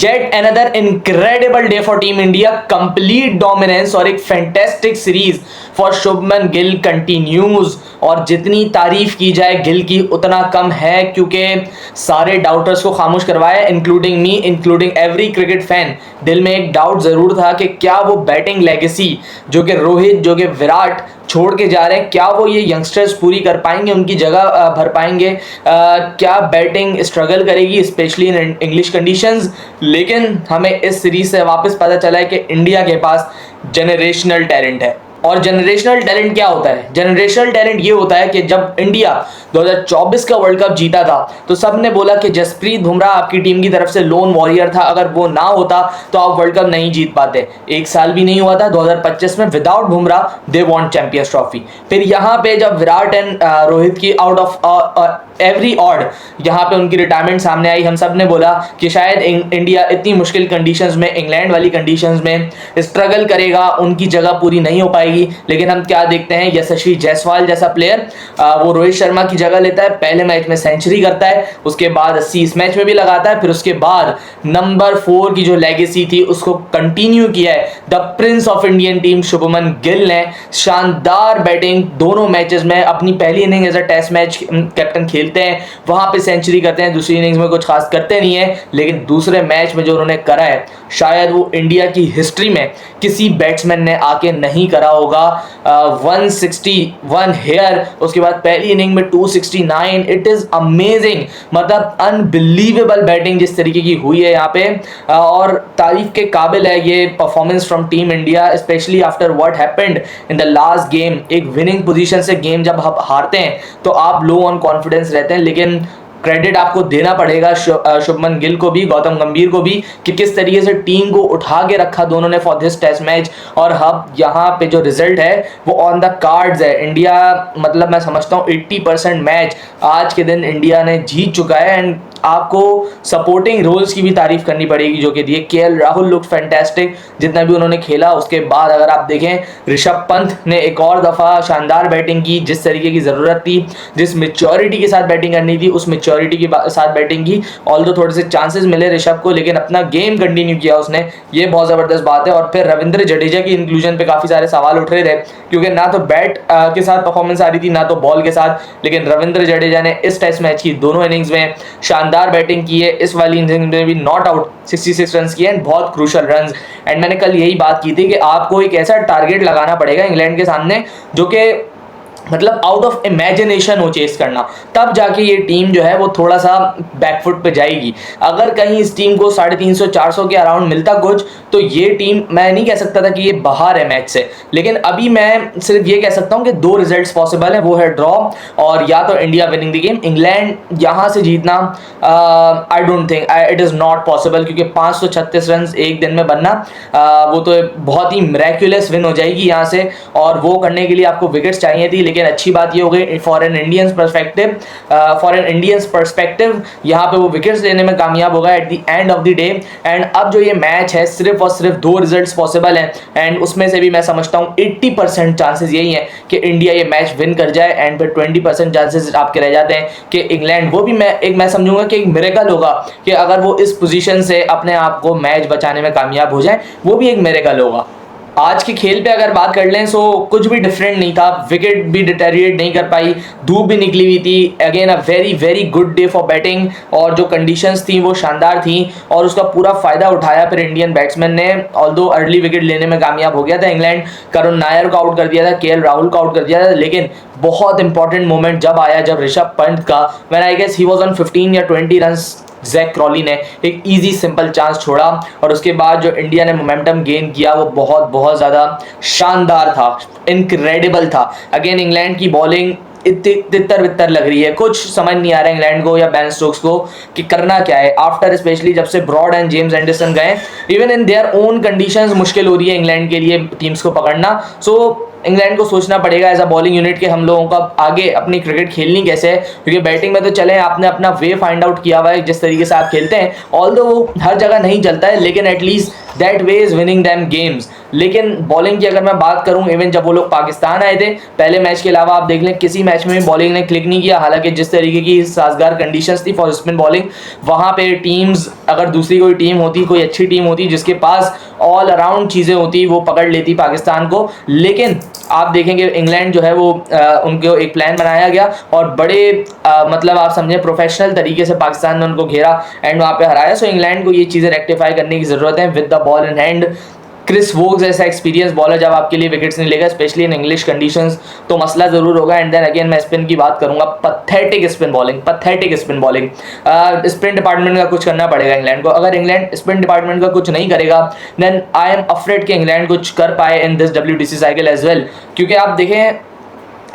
Yet another incredible day for team India, complete dominance और एक fantastic series for Shubman Gill continues. और जितनी तारीफ की जाए गिल की उतना कम है, क्योंकि सारे डाउटर्स को खामोश करवाया, including me, including every cricket fan. दिल में एक डाउट जरूर था कि क्या वो बैटिंग लेगेसी जो कि रोहित, जो कि विराट छोड़ के जा रहे हैं, क्या वो ये यंगस्टर्स पूरी कर पाएंगे, उनकी जगह भर पाएंगे? क्या बैटिंग स्ट्रगल करेगी स्पेशली इन इंग्लिश कंडीशंस? लेकिन हमें इस सीरीज से वापस पता चला है कि इंडिया के पास जनरेशनल टैलेंट है। और जनरेशनल टैलेंट क्या होता है? जनरेशनल टैलेंट ये होता है कि जब इंडिया 2024 का वर्ल्ड कप जीता था तो सबने बोला कि जसप्रीत बुमराह आपकी टीम की तरफ से लोन वॉरियर था, अगर वो ना होता तो आप वर्ल्ड कप नहीं जीत पाते। एक साल भी नहीं हुआ था, 2025 में without Bumrah they want champions trophy. फिर यहाँ पे जब विराट एंड रोहित की आउट ऑफ एवरी ऑड यहाँ पे उनकी रिटायरमेंट सामने आई, हम सब ने बोला कि शायद इंडिया इतनी मुश्किल कंडीशंस में, इंग्लैंड वाली कंडीशंस में स्ट्रगल करेगा, उनकी जगह पूरी नहीं हो पाएगी। लेकिन हम क्या देखते हैं, यशस्वी जायसवाल जैसा प्लेयर वो रोहित शर्मा की जगह लेता है, पहले मैच में सेंचुरी करता है, उसके बाद 80 इस मैच में भी लगाता है, फिर उसके बाद नंबर 4 की जो लेगेसी थी उसको कंटिन्यू किया है the prince of Indian team Shubman Gill ने। शानदार बैटिंग दोनों मैचेस में, अपनी पहली inning as a test match captain खेलते हैं, वहां पे सेंचुरी करते हैं, दूसरी इनिंग्स में कुछ खास करते नहीं है, लेकिन दूसरे मैच में जो उन्होंने करा है शायद वो इंडिया की हिस्ट्री में किसी बैट्समैन ने आके नहीं करा होगा। 161 हेयर, उसके बाद पहली इनिंग में 269, इट इज अमेजिंग, मतलब अनबिलीवेबल बैटिंग जिस तरीके की हुई है यहाँ पे। और तारीफ के काबिल है ये performance from team India, specially after what happened in the last game. एक विनिंग पोजीशन से गेम जब आप हारते हैं तो आप लो ऑन कॉन्फिडेंस रहते हैं, लेकिन क्रेडिट आपको देना पड़ेगा शुभमन गिल को भी, गौतम गंभीर को भी, कि किस तरीके से टीम को उठा के रखा दोनों ने फॉर दिस टेस्ट मैच। और अब यहाँ पे जो रिजल्ट है वो ऑन द कार्ड्स है। इंडिया, मतलब मैं समझता हूँ 80% मैच आज के दिन इंडिया ने जीत चुका है। एंड आपको सपोर्टिंग रोल्स की भी तारीफ करनी पड़ेगी जो कि दिए। केएल राहुल लुक फैंटास्टिक जितना भी उन्होंने खेला। उसके बाद अगर आप देखें ऋषभ पंत ने एक और दफ़ा शानदार बैटिंग की, जिस तरीके की ज़रूरत थी, जिस मेच्योरिटी के साथ बैटिंग करनी थी उस मेच्योरिटी के साथ बैटिंग की। ऑल्दो थोड़े से चांसेस मिले ऋषभ को, लेकिन अपना गेम कंटिन्यू किया उसने, ये बहुत ज़बरदस्त बात है। और फिर रविंद्र जडेजा की इंक्लूजन पे काफ़ी सारे सवाल उठ रहे थे, क्योंकि ना तो बैट के साथ परफॉर्मेंस आ रही थी ना तो बॉल के साथ, लेकिन रविंद्र जडेजा ने इस टेस्ट मैच की दोनों इनिंग्स में शानदार बैटिंग की है। इस वाली इनिंग्स में भी नॉट आउट 66 रन किए एंड बहुत क्रूशल रन। एंड मैंने कल यही बात की थी कि आपको एक ऐसा टारगेट लगाना पड़ेगा इंग्लैंड के सामने जो कि मतलब आउट ऑफ इमेजिनेशन हो चेस करना, तब जाके ये टीम जो है वो थोड़ा सा बैकफुट पे जाएगी। अगर कहीं इस टीम को 350-400 के अराउंड मिलता कुछ, तो ये टीम, मैं नहीं कह सकता था कि ये बाहर है मैच से, लेकिन अभी मैं सिर्फ ये कह सकता हूँ कि 2 रिजल्ट्स पॉसिबल है, वो है ड्रॉ और या तो India winning the game. England यहाँ से जीतना I don't think, it is not possible, क्योंकि 536 रन एक दिन में बनना वो तो बहुत ही मिरेक्युलस विन हो जाएगी यहाँ से, और वो करने के लिए आपको विकेट्स चाहिए थी। लेकिन अच्छी बात ये हो गई फॉर एन इंडियंस पर्सपेक्टिव यहाँ पे वो विकेट्स लेने में कामयाब होगा at the end of the day. And अब जो ये मैच है सिर्फ और सिर्फ 2 रिजल्ट्स पॉसिबल हैं, एंड उसमें से भी मैं समझता हूँ 80% चांसेस यही हैं कि इंडिया ये मैच विन कर जाए, एंड फिर 20% चांसेस आपके रह जाते हैं कि इंग्लैंड, वो भी मैं समझूंगा कि एक मिरेकल होगा कि अगर वो इस पोजीशन से अपने आप को मैच बचाने में कामयाब हो जाए, वो भी एक मिरेकल होगा। आज के खेल पे अगर बात कर लें सो कुछ भी डिफरेंट नहीं था, विकेट भी डिटेरिएट नहीं कर पाई, धूप भी निकली हुई थी। Again a very very good day for batting, और जो कंडीशंस थी वो शानदार थी और उसका पूरा फायदा उठाया फिर इंडियन बैट्समैन ने। ऑल्दो अर्ली विकेट लेने में कामयाब हो गया था इंग्लैंड, करुण नायर को आउट कर दिया था, केएल राहुल को आउट कर दिया था, लेकिन बहुत इंपॉर्टेंट मोमेंट जब आया जब ऋषभ पंत का, when I guess he was on 15 या 20 रन्स, जैक क्रॉली ने एक इजी सिंपल चांस छोड़ा और उसके बाद जो इंडिया ने मोमेंटम गेन किया वो बहुत बहुत ज़्यादा शानदार था, इनक्रेडिबल था। अगेन इंग्लैंड की बॉलिंग तितर बितर लग रही है, कुछ समझ नहीं आ रहा है इंग्लैंड को या बेन स्टोक्स को कि करना क्या है। आफ्टर स्पेशली जब से ब्रॉड एंड जेम्स एंडरसन गए, even in their own conditions मुश्किल हो रही है इंग्लैंड के लिए टीम्स को पकड़ना। सो इंग्लैंड को सोचना पड़ेगा एज अ बॉलिंग यूनिट के हम लोगों का आगे अपनी क्रिकेट खेलनी कैसे है, क्योंकि बैटिंग में तो चले आपने अपना वे फाइंड आउट किया हुआ है जिस तरीके से आप खेलते हैं। ऑल्दो वो हर जगह नहीं चलता है, लेकिन at least that way is winning them games. लेकिन बॉलिंग की अगर मैं बात करूं, इवन जब वो लोग पाकिस्तान आए थे पहले मैच के अलावा आप देख लें किसी मैच में भी बॉलिंग ने क्लिक नहीं किया। हालांकि जिस तरीके की साजगार कंडीशंस थी फॉर स्पिन बॉलिंग, वहां पे टीम्स, अगर दूसरी कोई टीम होती, कोई अच्छी टीम होती जिसके पास ऑल अराउंड चीज़ें होती, वो पकड़ लेती पाकिस्तान को। लेकिन आप देखेंगे इंग्लैंड जो है वो उनको एक प्लान बनाया गया और बड़े मतलब आप समझे प्रोफेशनल तरीके से पाकिस्तान ने उनको घेरा एंड वहाँ पे हराया। सो इंग्लैंड को ये चीज़ें रेक्टिफाई करने की ज़रूरत है with the ball in hand. Chris Woakes ऐसा एक्सपीरियंस बॉलर जब आपके लिए विकेट्स नहीं लेगा, स्पेशली इन इंग्लिश कंडीशंस, तो मसला जरूर होगा। एंड देन अगेन मैं स्पिन की बात करूंगा, pathetic spin bowling, pathetic spin bowling. Spin department का कुछ करना पड़ेगा इंग्लैंड को। अगर इंग्लैंड स्पिन डिपार्टमेंट का कुछ नहीं करेगा देन आई एम अफ्रेड कि इंग्लैंड कुछ कर पाए in this WTC cycle as well. क्योंकि आप देखें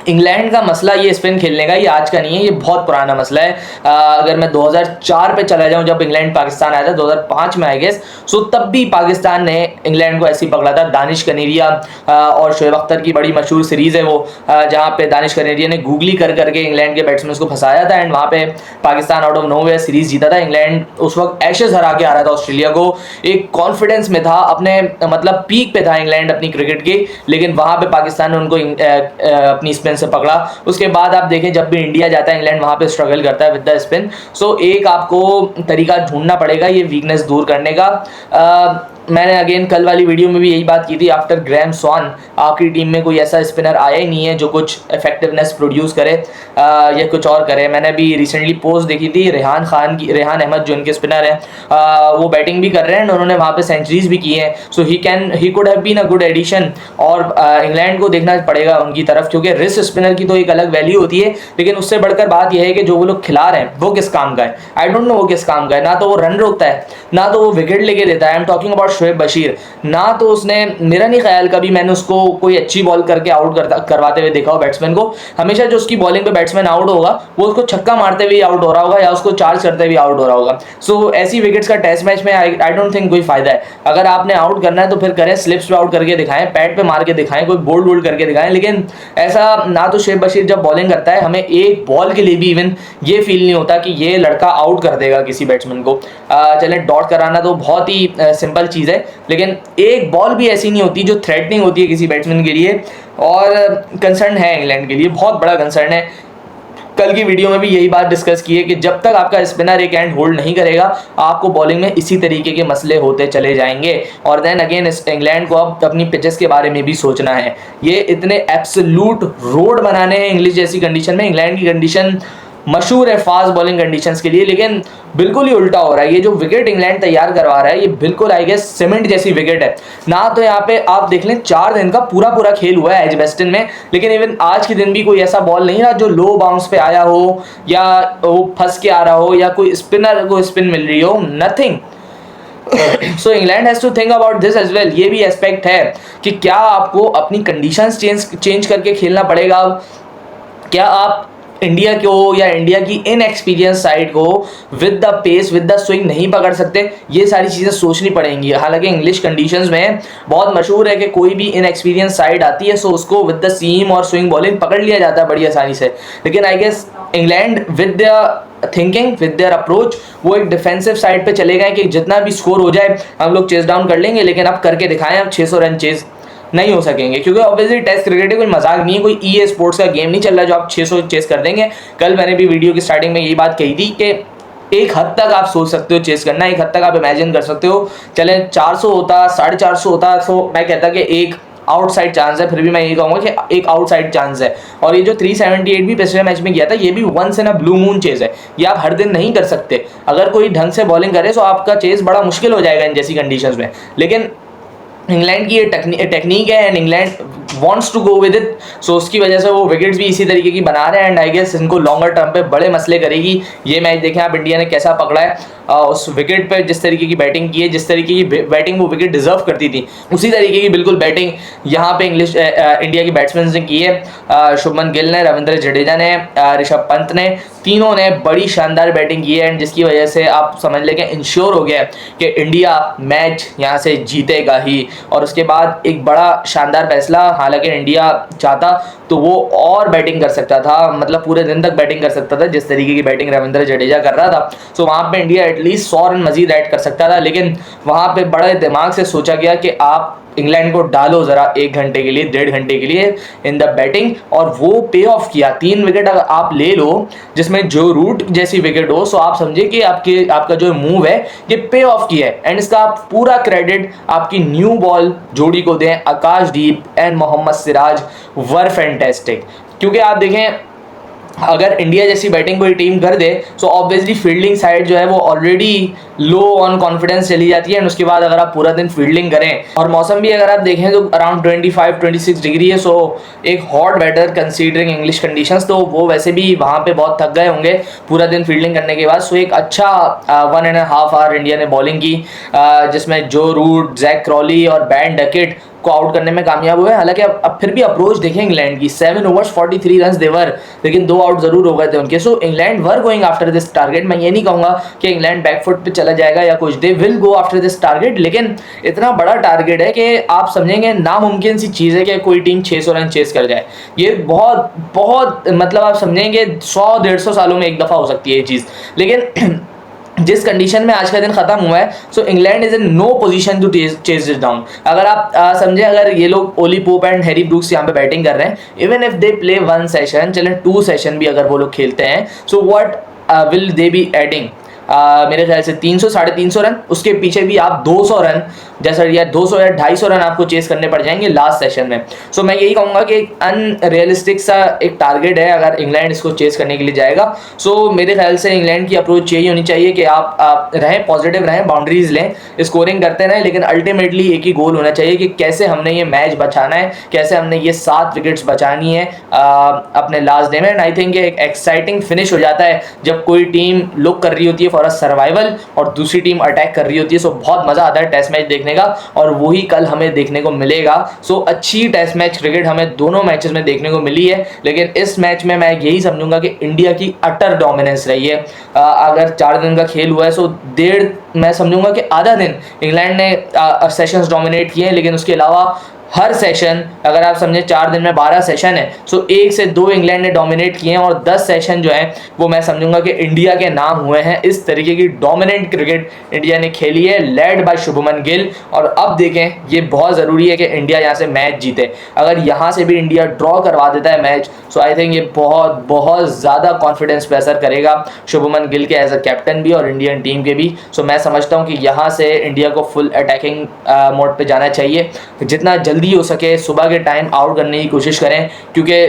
इंग्लैंड का मसला ये स्पिन खेलने का ये आज का नहीं है, ये बहुत पुराना मसला है। अगर मैं 2004 पे चला जाऊं जब इंग्लैंड पाकिस्तान आया था, 2005 में आई गेस, सो तब भी पाकिस्तान ने इंग्लैंड को ऐसे ही पकड़ा था। दानिश कनेरिया और शोएब अख्तर की बड़ी मशहूर सीरीज़ है वो, जहाँ पे दानिश कनेरिया ने गूगली कर करके इंग्लैंड के बैट्समैन को फंसाया था एंड वहाँ पे Pakistan out of nowhere series जीता था। इंग्लैंड उस वक्त एशेज हरा के आ रहा था ऑस्ट्रेलिया को, एक कॉन्फिडेंस में था, अपने मतलब पीक पे था इंग्लैंड अपनी क्रिकेट की, लेकिन वहाँ पे पाकिस्तान ने उनको अपनी स्पिन से पकड़ा। उसके बाद आप देखें जब भी इंडिया जाता है इंग्लैंड वहां पे स्ट्रगल करता है विद द स्पिन। सो एक आपको तरीका ढूंढना पड़ेगा ये वीकनेस दूर करने का। मैंने अगेन कल वाली वीडियो में भी यही बात की थी, आफ्टर ग्रैम स्वान आपकी टीम में कोई ऐसा स्पिनर आया ही नहीं है जो कुछ इफेक्टिवनेस प्रोड्यूस करे या कुछ और करे। मैंने भी रिसेंटली पोस्ट देखी थी रेहान अहमद जो इनके स्पिनर हैं, वो बैटिंग भी कर रहे हैं, उन्होंने वहाँ पे सेंचुरीज भी की हैं। So he could have been a good addition. और इंग्लैंड को देखना पड़ेगा उनकी तरफ, क्योंकि रिस्ट स्पिनर की तो एक अलग वैल्यू होती है, लेकिन उससे बढ़कर बात यह है कि जो वो लोग खिला रहे हैं वो किस काम का है। आई डोंट नो वो किस काम का है। ना तो वो रन रोकता है, ना तो वो विकेट लेके देता है। I am talking about Shoaib Bashir. ना तो उसने, मेरा नहीं ख्याल कभी मैंने उसको कोई अच्छी बॉल करके आउट करवाते हुए देखा हो बैट्समैन को। हमेशा जो उसकी बॉलिंग पे बैट्समैन आउट होगा वो उसको छक्का मारते हुए आउट हो रहा होगा या उसको चार्ज करते हुए आउट हो रहा होगा। सो ऐसी विकेट्स का टेस्ट मैच में आई डोंट थिंक कोई फायदा है। अगर आपने आउट करना है तो फिर करें, स्लिप्स पे आउट करके दिखाएं, पैड पे मार के दिखाएं, कोई बोल्ड वोल्ड करके दिखाएं। लेकिन ऐसा ना तो शोएब बशीर जब बॉलिंग करता है हमें एक बॉल के लिए भी इवन ये फील नहीं होता कि ये लड़का आउट कर देगा किसी बैट्समैन को। चलें, डॉट कराना तो बहुत ही सिंपल चीज़ है, लेकिन एक बॉल भी ऐसी नहीं होती जो थ्रेटनिंग होती है किसी बैट्समैन के लिए। और कंसर्न है इंग्लैंड के लिए, बहुत बड़ा कंसर्न है। कल की वीडियो में भी यही बात डिस्कस की है कि जब तक आपका स्पिनर एक एंड होल्ड नहीं करेगा आपको बॉलिंग में इसी तरीके के मसले होते चले जाएंगे। और देन अगेन इंग्लैंड को अब अपनी पिचेस के बारे में भी सोचना है। ये इतने एब्सोल्यूट रोड बनाने हैं इंग्लिश जैसी कंडीशन में। इंग्लैंड की कंडीशन मशहूर है फास्ट बॉलिंग कंडीशंस के लिए, लेकिन बिल्कुल ही उल्टा हो रहा है। ये जो विकेट इंग्लैंड तैयार करवा रहा है ये बिल्कुल आई गेस सीमेंट जैसी विकेट है ना। तो यहाँ पे आप देख लें 4 दिन का पूरा खेल हुआ है एजबेस्टन में, लेकिन इवन आज के दिन भी कोई ऐसा बॉल नहीं रहा जो लो बाउंस पे आया हो या वो फंस के आ रहा हो या कोई स्पिनर को स्पिन मिल रही हो, nothing. So England has to think about this as well. ये भी एस्पेक्ट है कि क्या आपको अपनी कंडीशंस चेंज करके खेलना पड़ेगा। क्या आप इंडिया को या इंडिया की इनएक्सपीरियंस साइड को with the pace with the swing नहीं पकड़ सकते, ये सारी चीज़ें सोचनी पड़ेंगी। हालांकि इंग्लिश कंडीशंस में बहुत मशहूर है कि कोई भी इनएक्सपीरियंस साइड आती है सो उसको विद द सीम और स्विंग बॉलिंग पकड़ लिया जाता है बड़ी आसानी से। लेकिन I guess England with the thinking with their approach वो एक डिफेंसिव साइड पे चले गए कि जितना भी स्कोर हो जाए हम लोग चेस डाउन कर लेंगे, लेकिन अब करके दिखाएं अब 600 रन चेस नहीं हो सकेंगे। क्योंकि ऑब्वियसली टेस्ट क्रिकेट कोई मजाक नहीं है, कोई EA स्पोर्ट्स का गेम नहीं चल रहा जो आप 600 चेस कर देंगे। कल मैंने भी वीडियो की स्टार्टिंग में यही बात कही थी कि एक हद तक आप सोच सकते हो चेस करना, एक हद तक आप इमेजिन कर सकते हो। चले 400 होता, 450 होता तो मैं कहता कि एक आउटसाइड चांस है, फिर भी मैं ये कहूँगा कि एक आउटसाइड चांस है। और ये जो 378 भी पिछले मैच में गया था ये भी once in a blue moon chase है, ये आप हर दिन नहीं कर सकते। अगर कोई ढंग से बॉलिंग करे तो आपका चेज बड़ा मुश्किल हो जाएगा इन जैसी कंडीशंस में। लेकिन इंग्लैंड की ये टेक्निक है and England wants to go with it, so उसकी वजह से वो विकेट्स भी इसी तरीके की बना रहे हैं एंड आई गेस इनको लॉन्गर टर्म पे बड़े मसले करेगी। ये मैच देखें आप इंडिया ने कैसा पकड़ा है, उस विकेट पे जिस तरीके की बैटिंग की है, जिस तरीके की बैटिंग वो विकेट डिजर्व करती थी उसी तरीके की बिल्कुल बैटिंग यहाँ पे इंडिया की बैट्समैन ने की है। शुभमन गिल ने, रविंद्र जडेजा ने, ऋषभ पंत ने, तीनों ने बड़ी शानदार बैटिंग की है एंड जिसकी वजह से आप समझ लें कि इंश्योर हो गया है कि इंडिया मैच यहाँ से जीतेगा ही। और उसके बाद एक बड़ा शानदार फैसला, हालांकि इंडिया चाहता तो वो और बैटिंग कर सकता था, मतलब पूरे दिन तक बैटिंग कर सकता था जिस तरीके की बैटिंग रविंद्र जडेजा कर रहा था। सो वहाँ पे इंडिया एटलीस्ट 100 रन मजीद ऐड कर सकता था, लेकिन वहाँ पे बड़े दिमाग से सोचा गया कि आप इंग्लैंड को डालो ज़रा 1 घंटे के लिए, 1.5 घंटे के लिए इन द बैटिंग, और वो पे ऑफ किया। 3 विकेट अगर आप ले लो जिसमें जो रूट जैसी विकेट हो, सो आप समझिए कि आपका जो मूव है ये पे ऑफ किया है। एंड इसका आप पूरा क्रेडिट आपकी न्यू बॉल जोड़ी को दें, Akashdeep and Mohammed Siraj were fantastic. क्योंकि आप देखें अगर इंडिया जैसी बैटिंग कोई टीम कर दे सो ऑब्वियसली फील्डिंग साइड जो है वो ऑलरेडी लो ऑन कॉन्फिडेंस चली जाती है, एंड उसके बाद अगर आप पूरा दिन फील्डिंग करें, और मौसम भी अगर आप देखें तो अराउंड 25-26 डिग्री है, सो एक hot weather considering English conditions, तो वो वैसे भी वहाँ पे बहुत थक गए होंगे पूरा दिन फील्डिंग करने के बाद। सो एक अच्छा 1.5 आवर इंडिया ने बॉलिंग की, जिसमें जो रूट, जैक क्रॉली और बैन डकेट को आउट करने में कामयाब हुए। हालांकि अब फिर भी अप्रोच देखें इंग्लैंड की, 7 ओवर्स 43 रन देवर, लेकिन 2 आउट जरूर हो गए थे उनके। सो England were going after this target. मैं ये नहीं कहूंगा कि इंग्लैंड बैकफुट पे चला जाएगा या कुछ, they will go after this target, लेकिन इतना बड़ा टारगेट है कि आप समझेंगे नामुमकिन सी चीज़ है कि कोई टीम 600 रन चेस कर जाए। ये बहुत बहुत मतलब आप समझेंगे 100-150 सालों में एक दफ़ा हो सकती है ये चीज़, लेकिन जिस कंडीशन में आज का दिन खत्म हुआ है, so England is in no position to chase it down. अगर आप समझे, अगर ये लोग Ollie Pope and Harry Brooks यहाँ पे बैटिंग कर रहे हैं, even if they play 1 session, चलें 2 सेशन भी अगर वो लोग खेलते हैं, so what will they be adding? मेरे ख्याल से 300-350 रन, उसके पीछे भी आप 200 रन जैसा, या 200 या 250 रन आपको चेस करने पड़ जाएंगे लास्ट सेशन में। सो मैं यही कहूँगा कि एक अनरियलिस्टिक सा एक टारगेट है अगर इंग्लैंड इसको चेस करने के लिए जाएगा। सो मेरे ख्याल से इंग्लैंड की अप्रोच यही होनी चाहिए कि आप रहें पॉजिटिव, रहें, बाउंड्रीज लें, स्कोरिंग करते रहें, लेकिन अल्टीमेटली एक ही गोल होना चाहिए कि कैसे हमने ये मैच बचाना है, कैसे हमने ये 7 विकेट्स बचानी है अपने लास्ट डे में। एंड आई थिंक एक एक्साइटिंग फिनिश हो जाता है जब कोई टीम लुक कर रही होती है फॉर अ सर्वाइवल और दूसरी टीम अटैक कर रही होती है। सो बहुत मज़ा आता है टेस्ट मैच देखने का, और वही कल हमें देखने को मिलेगा। सो अच्छी टेस्ट मैच क्रिकेट हमें दोनों मैचेस में देखने को मिली है, लेकिन इस मैच में मैं यही समझूंगा कि इंडिया की अटर डोमिनेंस रही है। अगर 4 दिन का खेल हुआ है, सो मैं समझूंगा कि आधा दिन इंग्लैंड ने सेशंस डोमिनेट किए हैं, लेकिन उसके अलावा हर सेशन, अगर आप समझे 4 दिन में 12 सेशन है, सो 1 से 2 इंग्लैंड ने डोमिनेट किए हैं, और 10 सेशन जो है वो मैं समझूंगा कि इंडिया के नाम हुए हैं। इस तरीके की डोमिनेंट क्रिकेट इंडिया ने खेली है, लेड बाय शुभमन गिल। और अब देखें, ये बहुत ज़रूरी है कि इंडिया यहाँ से मैच जीते। अगर यहाँ से भी इंडिया ड्रॉ करवा देता है मैच, सो आई थिंक ये बहुत बहुत ज़्यादा कॉन्फिडेंस पे असर करेगा शुभमन गिल के एज अ कैप्टन भी और इंडियन टीम के भी। सो मैं समझता हूँ कि यहाँ से इंडिया को फुल अटैकिंग मोड पे जाना चाहिए, जितना जल्दी हो सके सुबह के टाइम आउट करने की कोशिश करें, क्योंकि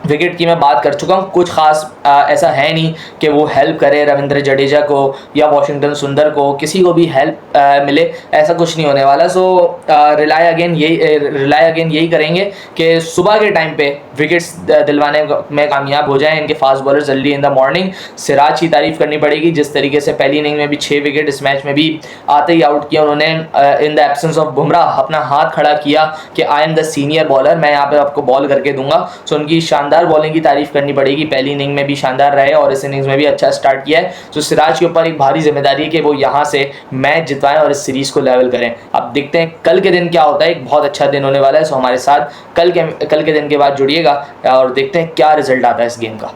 विकेट की मैं बात कर चुका हूँ, कुछ खास ऐसा है नहीं कि वो हेल्प करे रविंद्र जडेजा को या वॉशिंगटन सुंदर को, किसी को भी हेल्प मिले, ऐसा कुछ नहीं होने वाला। सो रिलाय अगेन यही करेंगे कि सुबह के टाइम पे विकेट्स दिलवाने में कामयाब हो जाएं इनके fast bowlers early in the morning. Siraj की तारीफ करनी पड़ेगी, जिस तरीके से पहली इनिंग में भी 6 विकेट, इस मैच में भी आते ही आउट किया उन्होंने। In the absence of Bumrah अपना हाथ खड़ा किया कि I am the senior bowler, मैं यहाँ पे आपको बॉल करके दूंगा। सो उनकी शानदार बॉलिंग की तारीफ करनी पड़ेगी, पहली इनिंग में भी शानदार रहे और इस इनिंग्स में भी अच्छा स्टार्ट किया है। तो सिराज के ऊपर एक भारी जिम्मेदारी है कि वो यहाँ से मैच जितवाएं और इस सीरीज को लेवल करें। अब देखते हैं कल के दिन क्या होता है, एक बहुत अच्छा दिन होने वाला है। सो हमारे साथ कल के दिन के बाद जुड़िएगा और देखते हैं क्या रिजल्ट आता है इस गेम का।